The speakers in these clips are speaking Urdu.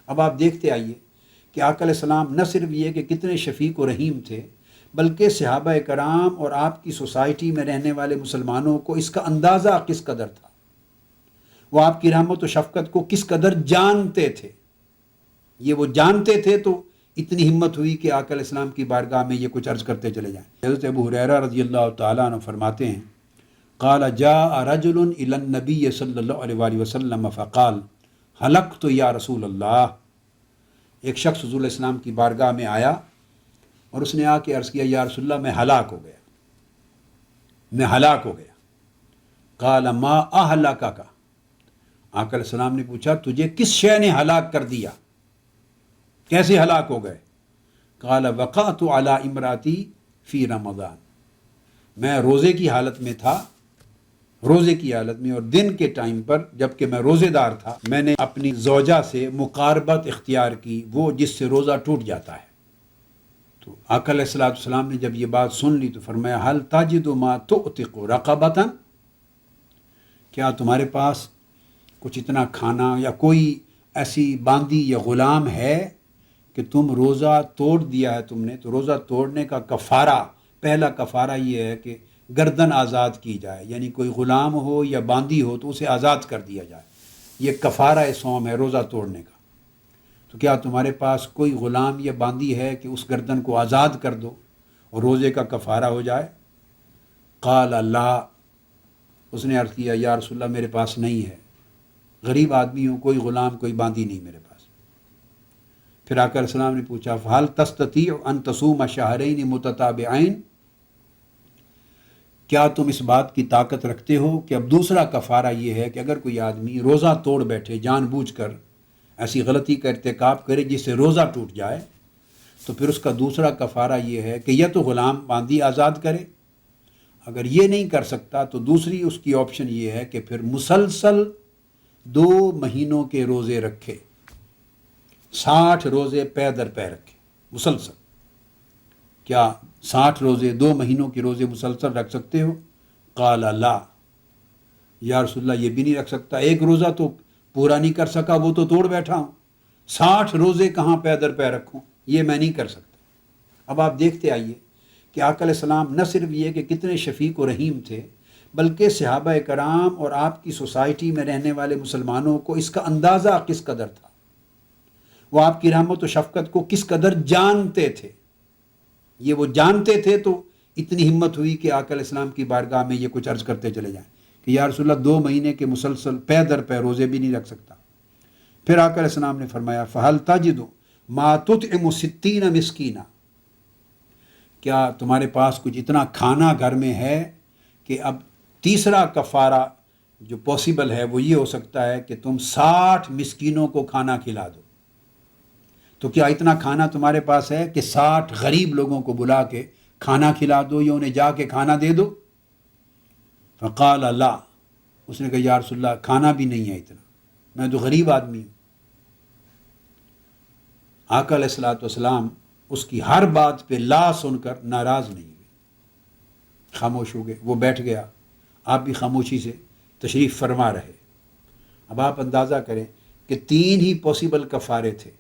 اب آپ دیکھتے آئیے کہ آقا علیہ السلام نہ صرف یہ کہ کتنے شفیق و رحیم تھے، بلکہ صحابہ کرام اور آپ کی سوسائٹی میں رہنے والے مسلمانوں کو اس کا اندازہ کس قدر تھا، وہ آپ کی رحمت و شفقت کو کس قدر جانتے تھے۔ یہ وہ جانتے تھے تو اتنی ہمت ہوئی کہ آقا علیہ السلام کی بارگاہ میں یہ کچھ عرض کرتے چلے جائیں۔ حضرت ابو ہریرہ رضی اللہ تعالیٰ عنہ فرماتے ہیں، قال جاء رجل الى النبی صلی اللہ علیہ وآلہ وسلم فقال حلقت یا رسول اللہ۔ ایک شخص حضور علیہ السلام کی بارگاہ میں آیا اور اس نے آ کے عرض کیا، یا رسول اللہ میں ہلاک ہو گیا، میں ہلاک ہو گیا۔ قال ما اہلکک، آقا علیہ السلام نے پوچھا تجھے کس شے نے ہلاک کر دیا، کیسے ہلاک ہو گئے؟ قال وقعت علی امراتی فی رمضان، میں روزے کی حالت میں تھا، روزے کی حالت میں، اور دن کے ٹائم پر جب کہ میں روزے دار تھا، میں نے اپنی زوجہ سے مقاربت اختیار کی، وہ جس سے روزہ ٹوٹ جاتا ہے۔ تو آقا علیہ السلام نے جب یہ بات سن لی تو فرمایا حل تجد ما تعتق رقبۃ، کیا تمہارے پاس کچھ اتنا کھانا یا کوئی ایسی باندی یا غلام ہے کہ تم روزہ توڑ دیا ہے تم نے، تو روزہ توڑنے کا کفارہ، پہلا کفارہ یہ ہے کہ گردن آزاد کی جائے، یعنی کوئی غلام ہو یا باندی ہو تو اسے آزاد کر دیا جائے، یہ کفارہ صوم ہے روزہ توڑنے کا۔ تو کیا تمہارے پاس کوئی غلام یا باندی ہے کہ اس گردن کو آزاد کر دو اور روزے کا کفارہ ہو جائے؟ قال لا، اس نے عرض کیا یا رسول اللہ میرے پاس نہیں ہے، غریب آدمی ہوں، کوئی غلام کوئی باندی نہیں میرے پاس۔ پھر آقا علیہ السلام نے پوچھا فہل تستطیع ان تصوم شہرین متتابعین، کیا تم اس بات کی طاقت رکھتے ہو کہ اب دوسرا کفارہ یہ ہے کہ اگر کوئی آدمی روزہ توڑ بیٹھے، جان بوجھ کر ایسی غلطی کا ارتکاب کرے جس سے روزہ ٹوٹ جائے، تو پھر اس کا دوسرا کفارہ یہ ہے کہ یا تو غلام باندی آزاد کرے، اگر یہ نہیں کر سکتا تو دوسری اس کی آپشن یہ ہے کہ پھر مسلسل 2 مہینوں کے روزے رکھے، 60 روزے پے در پے رکھے مسلسل۔ کیا 60 روزے 2 مہینوں کے روزے مسلسل رکھ سکتے ہو؟ قال لا، یا رسول اللہ یہ بھی نہیں رکھ سکتا، ایک روزہ تو پورا نہیں کر سکا، وہ تو توڑ بیٹھا ہوں، 60 روزے کہاں پے در پے رکھوں، یہ میں نہیں کر سکتا۔ اب آپ دیکھتے آئیے کہ آقا علیہ السلام نہ صرف یہ کہ کتنے شفیق و رحیم تھے، بلکہ صحابہ کرام اور آپ کی سوسائٹی میں رہنے والے مسلمانوں کو اس کا اندازہ کس قدر تھا، وہ آپ کی رحمت و شفقت کو کس قدر جانتے تھے۔ یہ وہ جانتے تھے تو اتنی ہمت ہوئی کہ آقا علیہ السلام کی بارگاہ میں یہ کچھ عرض کرتے چلے جائیں کہ یا رسول اللہ 2 مہینے کے مسلسل پے در پے روزے بھی نہیں رکھ سکتا۔ پھر آقا علیہ السلام نے فرمایا فہل تجد ما تطعم 60 مسکینہ، کیا تمہارے پاس کچھ اتنا کھانا گھر میں ہے کہ اب تیسرا کفارہ جو پاسبل ہے وہ یہ ہو سکتا ہے کہ تم 60 مسکینوں کو کھانا کھلا دو۔ تو کیا اتنا کھانا تمہارے پاس ہے کہ 60 غریب لوگوں کو بلا کے کھانا کھلا دو یا انہیں جا کے کھانا دے دو؟ فقال لا، اس نے کہا یا رسول اللہ کھانا بھی نہیں ہے اتنا، میں تو غریب آدمی ہوں۔ آقا علیہ السلام اس کی ہر بات پہ لا سن کر ناراض نہیں ہوئے، خاموش ہو گئے، وہ بیٹھ گیا، آپ بھی خاموشی سے تشریف فرما رہے۔ اب آپ اندازہ کریں کہ 3 ہی پاسبل کفارے تھے،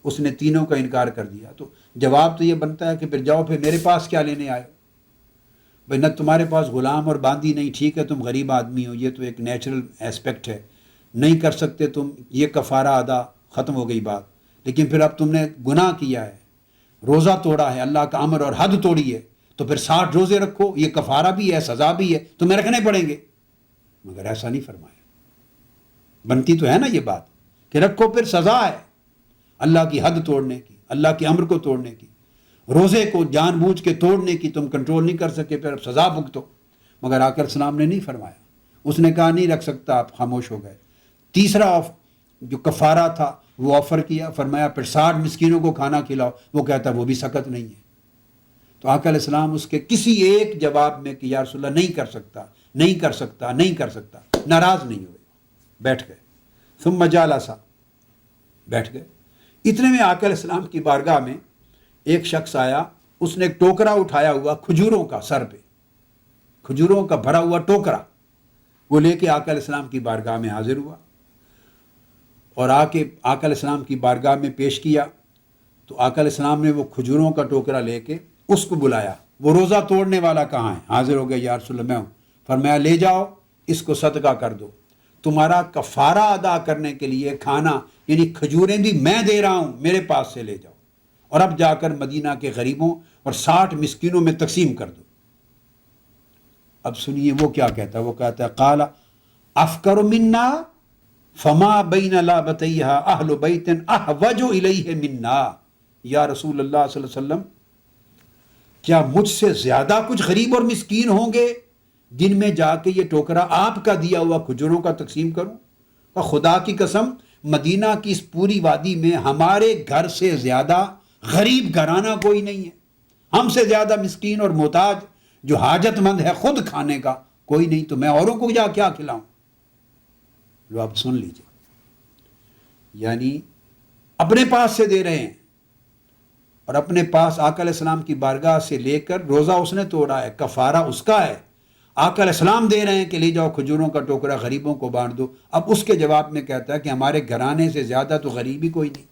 اس نے تینوں کا انکار کر دیا، تو جواب تو یہ بنتا ہے کہ پھر جاؤ، پھر میرے پاس کیا لینے آئے؟ بھائی نہ تمہارے پاس غلام اور باندی نہیں، ٹھیک ہے تم غریب آدمی ہو، یہ تو ایک نیچرل ایسپیکٹ ہے، نہیں کر سکتے تم، یہ کفارہ ادا، ختم ہو گئی بات۔ لیکن پھر اب تم نے گناہ کیا ہے، روزہ توڑا ہے، اللہ کا امر اور حد توڑی ہے، تو پھر 60 روزے رکھو، یہ کفارہ بھی ہے، سزا بھی ہے، تمہیں رکھنے پڑیں گے۔ مگر ایسا نہیں فرمایا، بنتی تو ہے نا یہ بات کہ رکھو پھر سزا ہے اللہ کی حد توڑنے کی، اللہ کے امر کو توڑنے کی، روزے کو جان بوجھ کے توڑنے کی، تم کنٹرول نہیں کر سکے پھر اب سزا بھگتو۔ مگر آقا علیہ السلام نے نہیں فرمایا، اس نے کہا نہیں رکھ سکتا، آپ خاموش ہو گئے۔ تیسرا جو کفارہ تھا وہ آفر کیا، فرمایا پھر 60 مسکینوں کو کھانا کھلاؤ، وہ کہتا وہ بھی سخت نہیں ہے۔ تو آقا علیہ السلام اس کے کسی ایک جواب میں کہ یا رسول اللہ نہیں کر سکتا، نہیں کر سکتا، نہیں کر سکتا، ناراض نہیں ہوئے، بیٹھ گئے۔ ثم جالسا، بیٹھ گئے۔ اتنے میں آقا علیہ السلام کی بارگاہ میں ایک شخص آیا، اس نے ایک ٹوکرا اٹھایا ہوا کھجوروں کا، سر پہ کھجوروں کا بھرا ہوا ٹوکرا، وہ لے کے آقا علیہ السلام کی بارگاہ میں حاضر ہوا، اور آ کے آقا علیہ السلام کی بارگاہ میں پیش کیا تو آقا علیہ السلام نے وہ کھجوروں کا ٹوکرا لے کے اس کو بلایا، وہ روزہ توڑنے والا کہاں ہے؟ حاضر ہو گیا، یا رسول اللہ میں ہوں۔ فرمایا لے جاؤ، اس کو صدقہ کر دو، تمہارا کفارہ ادا کرنے کے لیے کھانا یعنی کھجوریں بھی میں دے رہا ہوں، میرے پاس سے لے جاؤ، اور اب جا کر مدینہ کے غریبوں اور 60 مسکینوں میں تقسیم کر دو۔ اب سنیے وہ کیا کہتا ہے، وہ کہتا ہے قال افکر منا فما بین لابتیہا اہل بیت احوج الیہ منا۔ یا رسول اللہ صلی اللہ علیہ وسلم، کیا مجھ سے زیادہ کچھ غریب اور مسکین ہوں گے جن میں جا کے یہ ٹوکرا آپ کا دیا ہوا کھجوروں کا تقسیم کروں؟ اور خدا کی قسم مدینہ کی اس پوری وادی میں ہمارے گھر سے زیادہ غریب گھرانہ کوئی نہیں ہے، ہم سے زیادہ مسکین اور محتاج جو حاجت مند ہے خود کھانے کا کوئی نہیں، تو میں اوروں کو جا کیا کھلاؤں؟ لو آپ سن لیجئے، یعنی اپنے پاس سے دے رہے ہیں، اور اپنے پاس آقا علیہ السلام کی بارگاہ سے لے کر روزہ اس نے توڑا ہے، کفارہ اس کا ہے، آقا علیہ السلام دے رہے ہیں کہ لے جاؤ کھجوروں کا ٹوکرا غریبوں کو بانٹ دو۔ اب اس کے جواب میں کہتا ہے کہ ہمارے گھرانے سے زیادہ تو غریب ہی کوئی نہیں،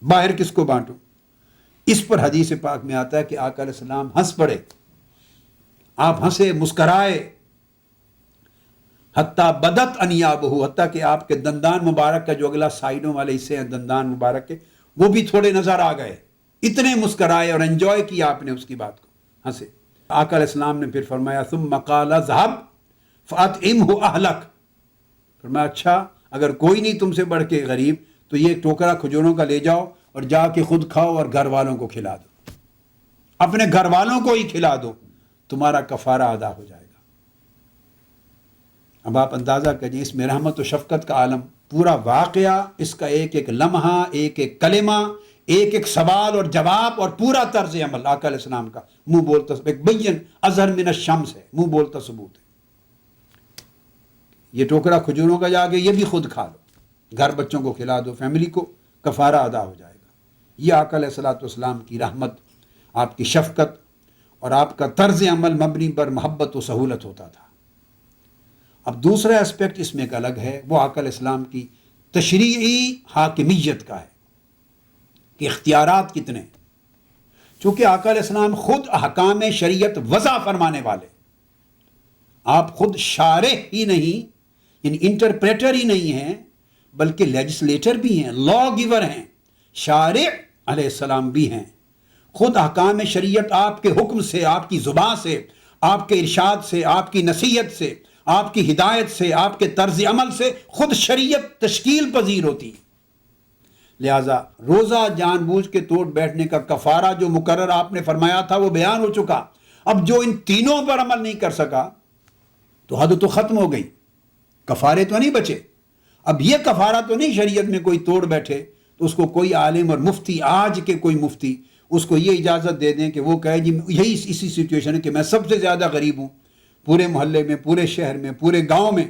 باہر کس کو بانٹوں؟ اس پر حدیث پاک میں آتا ہے کہ آقا علیہ السلام ہنس پڑے، آپ ہنسے مسکرائے، حتیٰ بدت انیابہ، حتیٰ کہ آپ کے دندان مبارک کا جو اگلا سائیڈوں والے حصے ہیں دندان مبارک کے وہ بھی تھوڑے نظر آ گئے، اتنے مسکرائے اور انجوائے کیا آپ نے اس کی بات کو، ہنسے۔ آقا علیہ السلام نے پھر فرمایا ثم قال اذهب فاطعمه اهلك، فرمایا اچھا اگر کوئی نہیں تم سے بڑھ کے غریب تو یہ ٹوکرا کھجوروں کا لے جاؤ اور جا کے خود کھاؤ اور گھر والوں کو کھلا دو، اپنے گھر والوں کو ہی کھلا دو، تمہارا کفارہ ادا ہو جائے گا۔ اب آپ اندازہ کیجیے اس میں رحمت و شفقت کا عالم، پورا واقعہ، اس کا ایک ایک لمحہ، ایک ایک کلمہ، ایک ایک سوال اور جواب اور پورا طرز عمل آقا علیہ السلام کا منہ بولتا ایک بین اظہر من الشمس ہے، منہ بولتا ثبوت ہے۔ یہ ٹوکرا کھجوروں کا جا کے یہ بھی خود کھا لو، گھر بچوں کو کھلا دو، فیملی کو، کفارہ ادا ہو جائے گا۔ یہ آقا علیہ الصلوۃ والسلام کی رحمت، آپ کی شفقت اور آپ کا طرز عمل مبنی پر محبت و سہولت ہوتا تھا۔ اب دوسرا اسپیکٹ اس میں ایک الگ ہے، وہ آقا علیہ السلام کی تشریعی حاکمیت کا ہے کہ اختیارات کتنے ہیں۔ چونکہ آقا علیہ السلام خود احکام شریعت وضع فرمانے والے، آپ خود شارح ہی نہیں یعنی انٹرپریٹر ہی نہیں ہیں بلکہ لیجسلیٹر بھی ہیں، لا گیور ہیں، شارع علیہ السلام بھی ہیں۔ خود احکام شریعت آپ کے حکم سے، آپ کی زبان سے، آپ کے ارشاد سے، آپ کی نصیحت سے، آپ کی ہدایت سے، آپ کے طرز عمل سے خود شریعت تشکیل پذیر ہوتی ہے۔ لہٰذا روزہ جان بوجھ کے توڑ بیٹھنے کا کفارہ جو مقرر آپ نے فرمایا تھا وہ بیان ہو چکا۔ اب جو ان تینوں پر عمل نہیں کر سکا تو حد تو ختم ہو گئی، کفارے تو نہیں بچے۔ اب یہ کفارہ تو نہیں شریعت میں کوئی توڑ بیٹھے تو اس کو کوئی عالم اور مفتی، آج کے کوئی مفتی اس کو یہ اجازت دے دیں کہ وہ کہے جی یہی اسی سچویشن ہے کہ میں سب سے زیادہ غریب ہوں پورے محلے میں، پورے شہر میں، پورے گاؤں میں،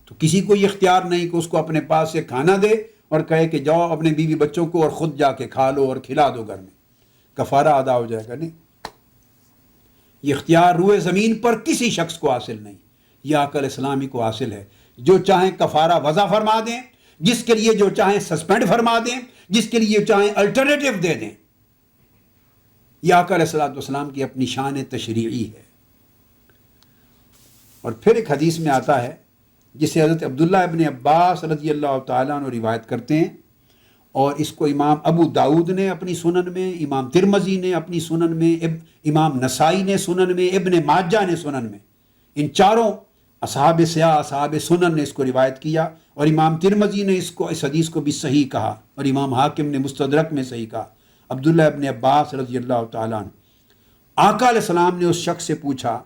تو کسی کو یہ اختیار نہیں کہ اس کو اپنے پاس سے کھانا دے اور کہے کہ جاؤ اپنے بیوی بچوں کو اور خود جا کے کھا لو اور کھلا دو گھر میں، کفارہ ادا ہو جائے گا۔ نہیں، یہ اختیار روئے زمین پر کسی شخص کو حاصل نہیں، یہ آقا علیہ السلام ہی کو حاصل ہے۔ جو چاہیں کفارہ وضع فرما دیں، جس کے لیے جو چاہیں سسپینڈ فرما دیں، جس کے لیے چاہیں الٹرنیٹو دے دیں، یہ آقا علیہ السلام کی اپنی شان تشریعی ہے۔ اور پھر ایک حدیث میں آتا ہے جسے حضرت عبداللہ ابن عباس رضی اللہ تعالیٰ عنہ روایت کرتے ہیں، اور اس کو امام ابو داؤد نے اپنی سنن میں، امام ترمذی نے اپنی سنن میں، امام نسائی نے سنن میں، ابن ماجہ نے سنن میں، ان چاروں اصحاب سیاح، اصحاب سنن نے اس کو روایت کیا، اور امام ترمذی نے اس حدیث کو بھی صحیح کہا، اور امام حاکم نے مستدرک میں صحیح کہا۔ عبداللہ ابن عباس رضی اللہ تعالیٰ عنہ، آقا علیہ السلام نے اس شخص سے پوچھا،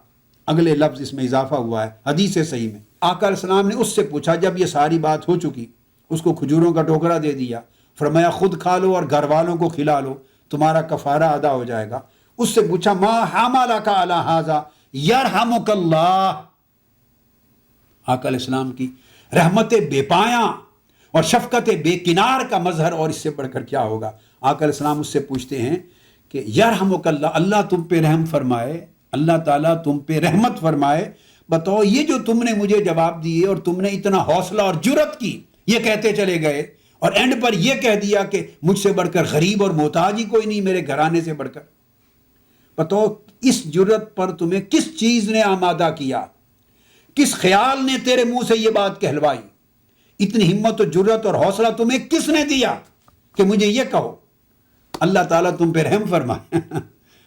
اگلے لفظ اس میں اضافہ ہوا ہے حدیث صحیح میں، آقا علیہ السلام نے اس سے پوچھا جب یہ ساری بات ہو چکی، اس کو کھجوروں کا ٹوکرا دے دیا، فرمایا خود کھا لو اور گھر والوں کو کھلا لو، تمہارا کفارہ ادا ہو جائے گا۔ اس سے پوچھا ما حملک علی ھذا یرحمک اللہ، آقا علیہ السلام کی رحمت بے پایاں اور شفقت بے کنار کا مظہر اور اس سے بڑھ کر کیا ہوگا۔ آقا علیہ السلام اس سے پوچھتے ہیں کہ یرحمک اللہ، اللہ تم پہ رحم فرمائے، اللہ تعالیٰ تم پہ رحمت فرمائے، بتاؤ یہ جو تم نے مجھے جواب دیے اور تم نے اتنا حوصلہ اور جرت کی یہ کہتے چلے گئے اور اینڈ پر یہ کہہ دیا کہ مجھ سے بڑھ کر غریب اور محتاج ہی کوئی نہیں میرے گھرانے سے بڑھ کر. بتاؤ اس جرت پر تمہیں کس چیز نے آمادہ کیا، کس خیال نے تیرے منہ سے یہ بات کہلوائی، اتنی ہمت و جرت اور حوصلہ تمہیں کس نے دیا کہ مجھے یہ کہو. اللہ تعالیٰ تم پہ رحم فرمائے.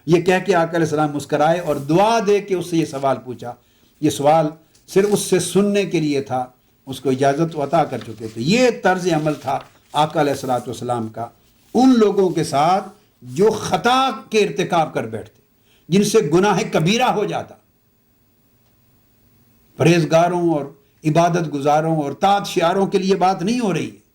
یہ کہہ کے آقا علیہ السلام مسکرائے اور دعا دے کے اس سے یہ سوال پوچھا. یہ سوال صرف اس سے سننے کے لیے تھا، اس کو اجازت عطا کر چکے تھے. یہ طرز عمل تھا آقا علیہ السلام کا ان لوگوں کے ساتھ جو خطا کے ارتکاب کر بیٹھتے، جن سے گناہ کبیرہ ہو جاتا. پرہیزگاروں اور عبادت گزاروں اور طاعت شعاروں کے لیے بات نہیں ہو رہی ہے.